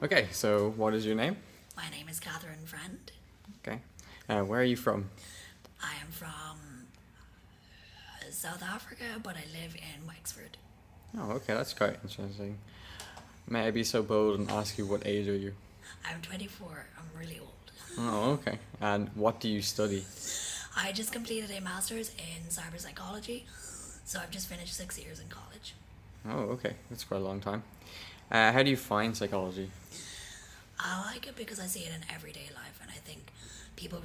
Okay, so what is your name? My name is Catherine Friend. Okay. Where are you from? I am from South Africa, but I live in Wexford. Oh, okay, that's quite interesting. May I be so bold and ask you what age are you? I'm 24. I'm really old. Oh, okay. And what do you study? I just completed a master's in cyberpsychology, so I've just finished 6 years in college. Oh, okay. That's quite a long time. How do you find psychology? I like it because I see it in everyday life, and I think people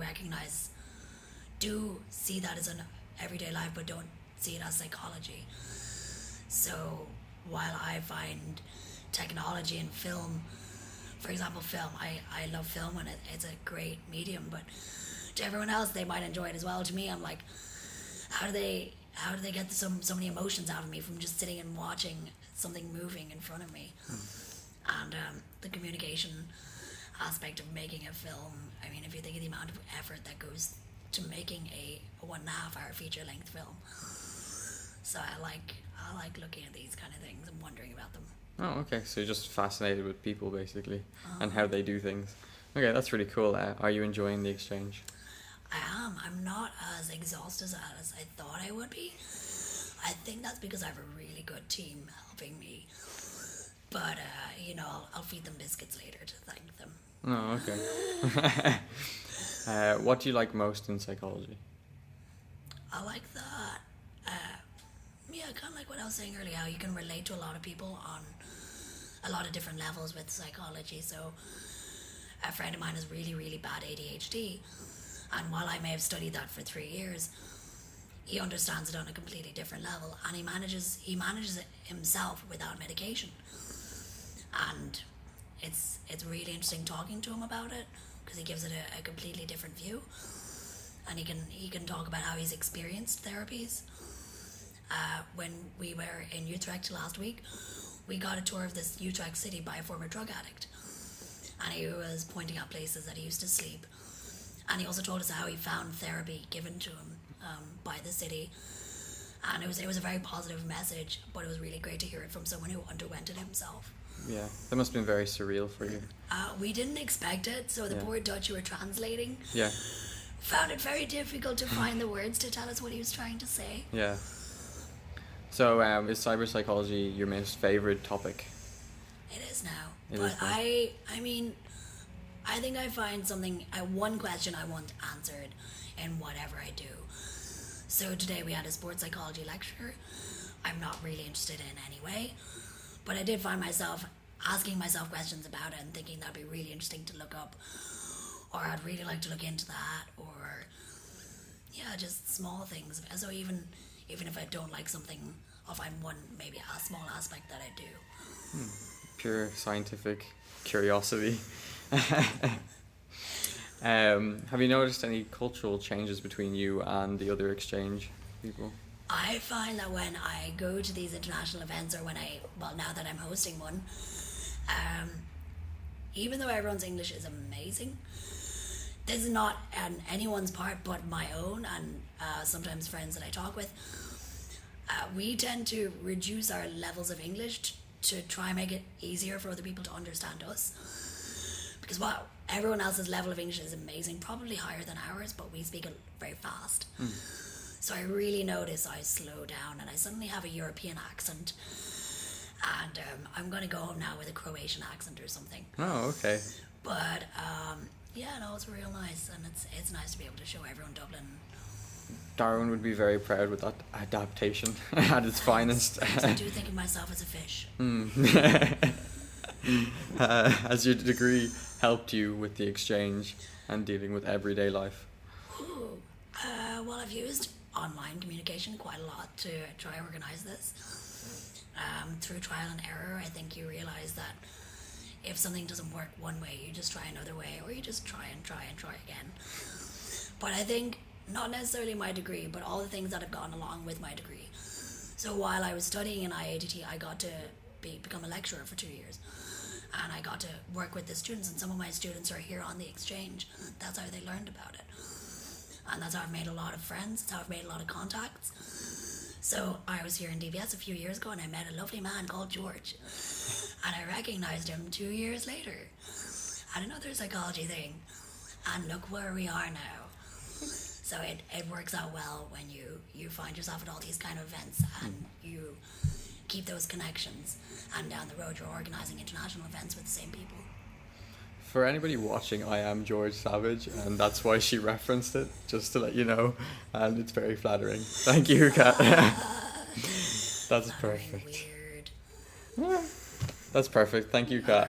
do see that as an everyday life, but don't see it as psychology. So while I find technology and film, for example, film, I love film and it's a great medium, but to everyone else, they might enjoy it as well. To me, I'm like, how do they get so many emotions out of me from just sitting and watching something moving in front of me? And the communication aspect of making a film. I mean, if you think of the amount of effort that goes to making a 1.5 hour feature length film, so I like looking at these kind of things and wondering about them. Oh, okay. So you're just fascinated with people, basically, and how they do things. Okay, that's really cool. Are you enjoying the exchange? I am. I'm not as exhausted as I thought I would be. I think that's because I have a really good team helping me. But I'll feed them biscuits later to thank them. Oh, okay. What do you like most in psychology? I like that. Kind of like what I was saying earlier, how you can relate to a lot of people on a lot of different levels with psychology. So, a friend of mine has really, really bad ADHD, and while I may have studied that for 3 years, he understands it on a completely different level, and he manages it himself without medication. And it's really interesting talking to him about it because he gives it a completely different view, and he can talk about how he's experienced therapies. When we were in Utrecht last week, we got a tour of this Utrecht city by a former drug addict, and he was pointing out places that he used to sleep, and he also told us how he found therapy given to him by the city, and it was a very positive message, but it was really great to hear it from someone who underwent it himself. Yeah, that must have been very surreal for you. We didn't expect it, so the Yeah. poor Dutch who were translating Yeah, found it very difficult to find the words to tell us what he was trying to say. yeah. So, is cyberpsychology your most favorite topic? It is now. It But is now. I mean, I think I find one question I want answered in whatever I do. So today we had a sports psychology lecture. I'm not really interested in anyway, but I did find myself asking myself questions about it and thinking that'd be really interesting to look up, or I'd really like to look into that, or yeah, just small things. So even if I don't like something, I'll find one maybe a small aspect that I do. Pure scientific curiosity. Have you noticed any cultural changes between you and the other exchange people? I find that when I go to these international events, or now that I'm hosting one, um, even though everyone's English is amazing, this is not on anyone's part but my own, and sometimes friends that I talk with. We tend to reduce our levels of English to try and make it easier for other people to understand us. Because while everyone else's level of English is amazing, probably higher than ours, but we speak it very fast. So I really notice I slow down and I suddenly have a European accent. And I'm going to go home now with a Croatian accent or something. Oh, okay. But yeah, no, it's real nice, and it's nice to be able to show everyone Dublin. Darwin would be very proud with that adaptation at its finest. I do think of myself as a fish. Has your degree helped you with the exchange and dealing with everyday life? Ooh. Well, I've used online communication quite a lot to try to organize this. Through trial and error, I think you realize that if something doesn't work one way, you just try another way, or you just try again. But I think not necessarily my degree, but all the things that have gone along with my degree. So while I was studying in IADT, I got to become a lecturer for 2 years, and I got to work with the students, and some of my students are here on the exchange. That's how they learned about it, and that's how I've made a lot of friends. That's how I've made a lot of contacts. So I was here in DBS a few years ago, and I met a lovely man called George, And I recognized him 2 years later at another psychology thing. And look where we are now. So it works out well when you find yourself at all these kind of events and you keep those connections. And down the road, you're organizing international events with the same people. For anybody watching, I am George Savage, and that's why she referenced it, just to let you know. And it's very flattering. Thank you, Kat. That's perfect. Weird. That's perfect. Thank you, Kat.